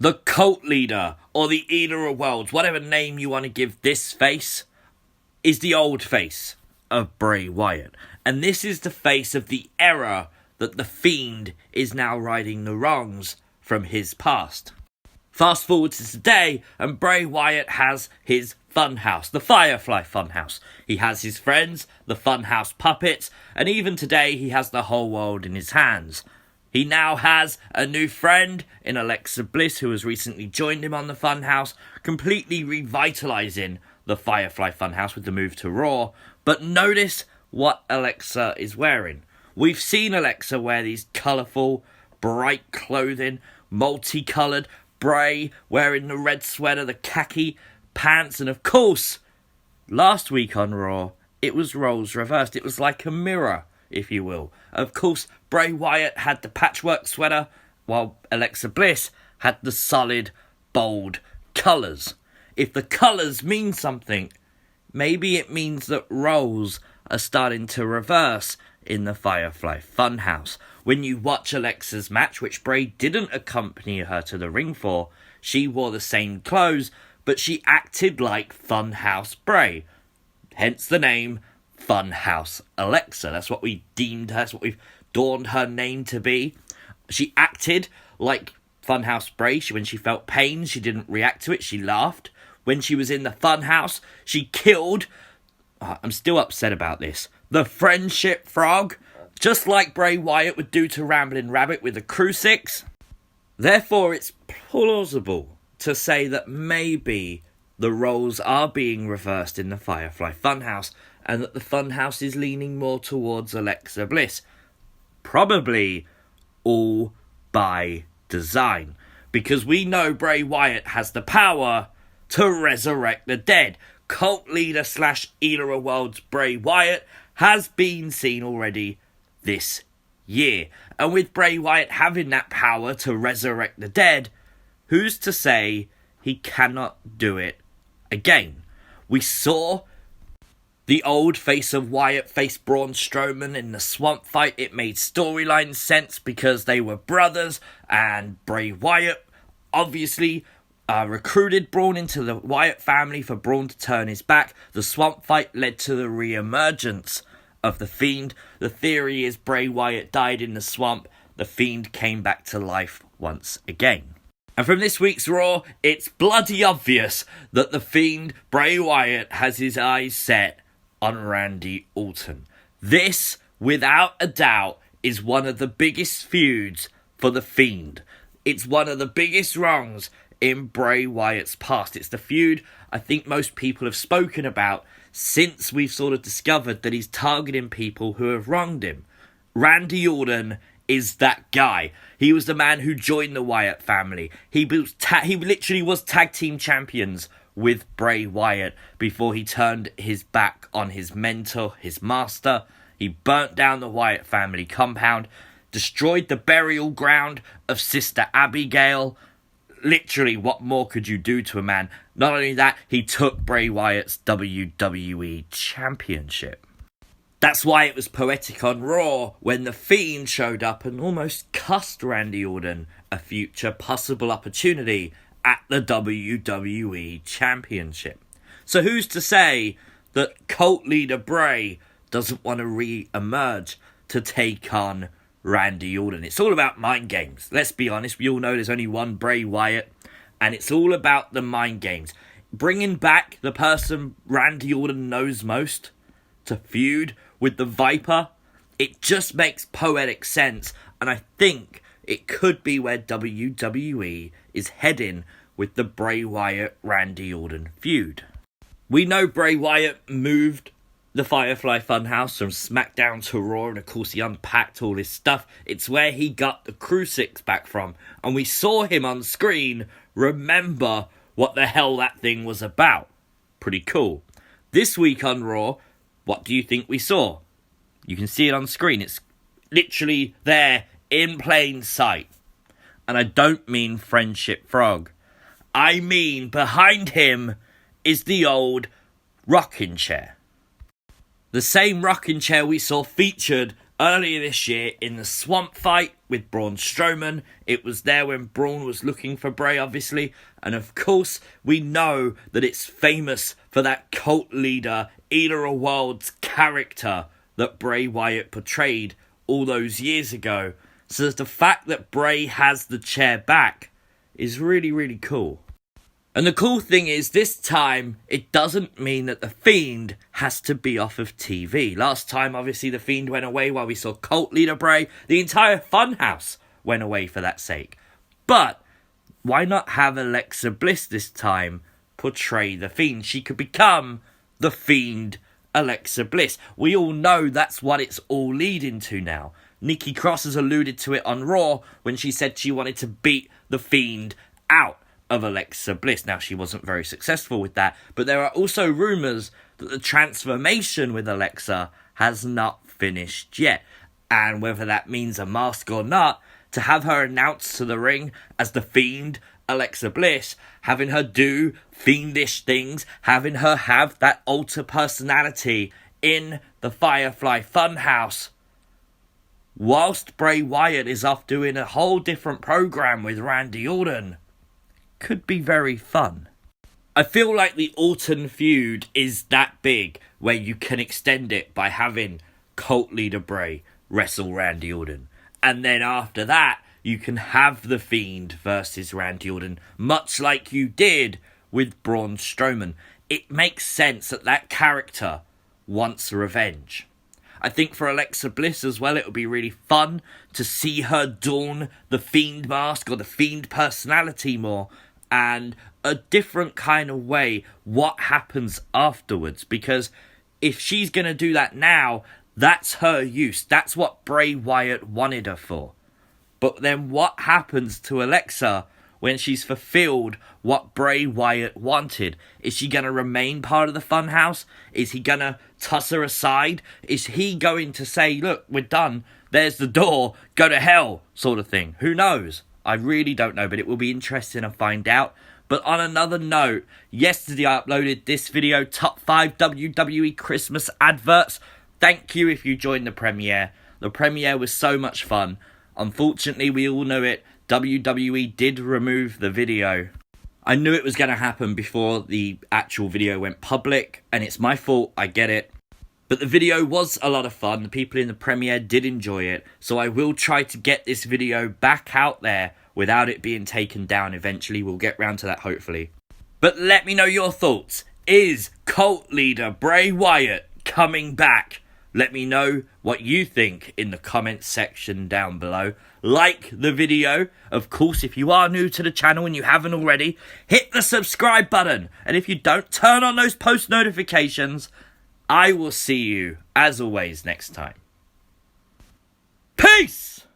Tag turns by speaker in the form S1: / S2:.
S1: The cult leader, or the eater of worlds, whatever name you want to give this face, is the old face of Bray Wyatt. And this is the face of the era that the Fiend is now righting the wrongs from his past. Fast forward to today, and Bray Wyatt has his Funhouse, the Firefly Funhouse. He has his friends, the Funhouse puppets, and even today he has the whole world in his hands. He now has a new friend in Alexa Bliss, who has recently joined him on the Funhouse, completely revitalising the Firefly Funhouse with the move to Raw. But notice what Alexa is wearing. We've seen Alexa wear these colourful, bright clothing, multicoloured, Bray wearing the red sweater, the khaki pants, and of course, last week on Raw, it was roles reversed. It was like a mirror, if you will. Of course, Bray Wyatt had the patchwork sweater, while Alexa Bliss had the solid, bold colours. If the colours mean something, maybe it means that roles are starting to reverse in the Firefly Funhouse. When you watch Alexa's match, which Bray didn't accompany her to the ring for, she wore the same clothes, but she acted like Funhouse Bray. Hence the name Funhouse Alexa. That's what we deemed her, that's what we've dawned her name to be. She acted like Funhouse Bray. When she felt pain, she didn't react to it, she laughed. When she was in the Funhouse, she killed, I'm still upset about this, the Friendship Frog, just like Bray Wyatt would do to Ramblin' Rabbit with a crucifix. Therefore, it's plausible to say that maybe the roles are being reversed in the Firefly Funhouse, and that the Funhouse is leaning more towards Alexa Bliss. Probably all by design, because we know Bray Wyatt has the power to resurrect the dead. Cult leader / eater of worlds Bray Wyatt has been seen already this year. And with Bray Wyatt having that power to resurrect the dead, who's to say he cannot do it again? We saw the old face of Wyatt face Braun Strowman in the swamp fight. It made storyline sense because they were brothers, and Bray Wyatt obviously recruited Braun into the Wyatt family for Braun to turn his back. The swamp fight led to the re-emergence of the Fiend. The theory is Bray Wyatt died in the swamp. The Fiend came back to life once again. And from this week's Raw, it's bloody obvious that the Fiend, Bray Wyatt, has his eyes set on Randy Orton. This, without a doubt, is one of the biggest feuds for the Fiend. It's one of the biggest wrongs in Bray Wyatt's past. It's the feud I think most people have spoken about since we've sort of discovered that he's targeting people who have wronged him. Randy Orton is that guy. He was the man who joined the Wyatt family. He literally was tag team champions with Bray Wyatt before he turned his back on his mentor, his master. He burnt down the Wyatt family compound, destroyed the burial ground of Sister Abigail. Literally, what more could you do to a man? Not only that, he took Bray Wyatt's WWE Championship. That's why it was poetic on Raw when the Fiend showed up and almost cost Randy Orton a future possible opportunity at the WWE Championship. So who's to say that cult leader Bray doesn't want to re-emerge to take on Randy Orton? It's all about mind games. Let's be honest, we all know there's only one Bray Wyatt, and it's all about the mind games. Bringing back the person Randy Orton knows most to feud with the Viper, it just makes poetic sense, and I think it could be where WWE is heading with the Bray Wyatt-Randy Orton feud. We know Bray Wyatt moved the Firefly Funhouse from SmackDown to Raw, and of course he unpacked all his stuff. It's where he got the crucifix back from, and we saw him on screen remember what the hell that thing was about. Pretty cool. This week on Raw, what do you think we saw? You can see it on screen. It's literally there in plain sight. And I don't mean Friendship Frog. I mean behind him is the old rocking chair. The same rocking chair we saw featured Earlier this year, in the swamp fight with Braun Strowman, it was there when Braun was looking for Bray, obviously. And of course, we know that it's famous for that cult leader, Eater of Worlds character that Bray Wyatt portrayed all those years ago. So the fact that Bray has the chair back is really, really cool. And the cool thing is, this time, it doesn't mean that the Fiend has to be off of TV. Last time, obviously, the Fiend went away while we saw cult leader Bray. The entire Funhouse went away for that sake. But why not have Alexa Bliss this time portray the Fiend? She could become the Fiend Alexa Bliss. We all know that's what it's all leading to now. Nikki Cross has alluded to it on Raw when she said she wanted to beat the Fiend out of Alexa Bliss. Now, she wasn't very successful with that, but there are also rumours that the transformation with Alexa has not finished yet. And whether that means a mask or not, to have her announced to the ring as the Fiend Alexa Bliss, having her do fiendish things, having her have that alter personality in the Firefly Funhouse, whilst Bray Wyatt is off doing a whole different program with Randy Orton, could be very fun. I feel like the Orton feud is that big where you can extend it by having cult leader Bray wrestle Randy Orton. And then after that, you can have the Fiend versus Randy Orton, much like you did with Braun Strowman. It makes sense that that character wants revenge. I think for Alexa Bliss as well, it would be really fun to see her don the Fiend mask or the Fiend personality more, and a different kind of way what happens afterwards. Because if she's going to do that now, that's her use. That's what Bray Wyatt wanted her for. But then what happens to Alexa when she's fulfilled what Bray Wyatt wanted? Is she going to remain part of the Funhouse? Is he going to toss her aside? Is he going to say, look, we're done, there's the door, go to hell, sort of thing? Who knows? I really don't know, but it will be interesting to find out. But on another note, yesterday I uploaded this video, Top 5 WWE Christmas Adverts. Thank you if you joined the premiere. The premiere was so much fun. Unfortunately, we all know it, WWE did remove the video. I knew it was going to happen before the actual video went public, and it's my fault, I get it. But the video was a lot of fun. The people in the premiere did enjoy it. So I will try to get this video back out there without it being taken down eventually. We'll get round to that, hopefully. But let me know your thoughts. Is cult leader Bray Wyatt coming back? Let me know what you think in the comments section down below. Like the video. Of course, if you are new to the channel and you haven't already, hit the subscribe button. And if you don't, turn on those post notifications. I will see you, as always, next time. Peace!